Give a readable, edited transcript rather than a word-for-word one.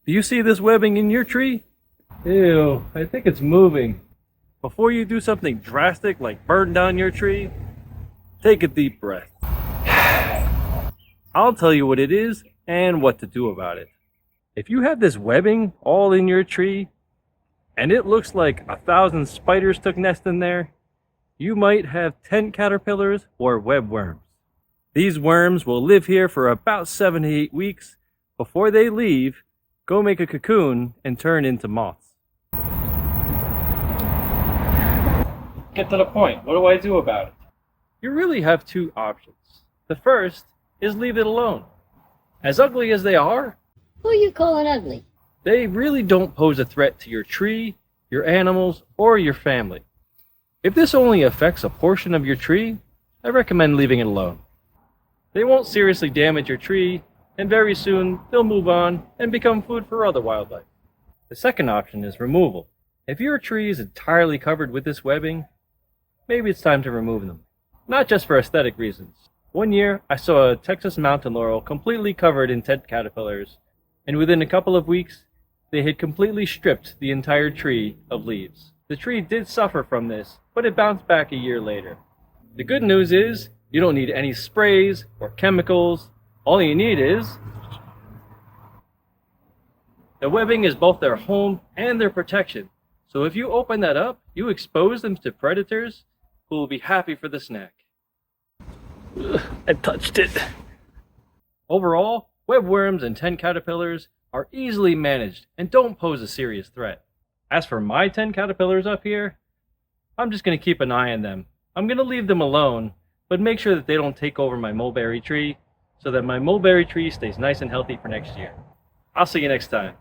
Do you see this webbing in your tree? Ew, I think it's moving. Before you do something drastic like burn down your tree, take a deep breath. I'll tell you what it is and what to do about it. If you have this webbing all in your tree, and it looks like 1,000 spiders took nest in there, you might have tent caterpillars or webworms. These worms will live here for about 7 to 8 weeks before they leave, go make a cocoon, and turn into moths. Get to the point. What do I do about it? You really have two options. The first is leave it alone. As ugly as they are, Who you calling ugly? they really don't pose a threat to your tree, your animals, or your family. If this only affects a portion of your tree, I recommend leaving it alone. They won't seriously damage your tree, and very soon they'll move on and become food for other wildlife. The second option is removal. If your tree is entirely covered with this webbing, maybe it's time to remove them. Not just for aesthetic reasons. One year, I saw a Texas mountain laurel completely covered in tent caterpillars, and within a couple of weeks, they had completely stripped the entire tree of leaves. The tree did suffer from this, but it bounced back a year later. The good news is, you don't need any sprays or chemicals. All you need is... The webbing is both their home and their protection. So if you open that up, you expose them to predators who will be happy for the snack. Ugh, I touched it. Overall, webworms and tent caterpillars are easily managed and don't pose a serious threat. As for my tent caterpillars up here, I'm just going to keep an eye on them. I'm going to leave them alone, but make sure that they don't take over my mulberry tree so that my mulberry tree stays nice and healthy for next year. I'll see you next time.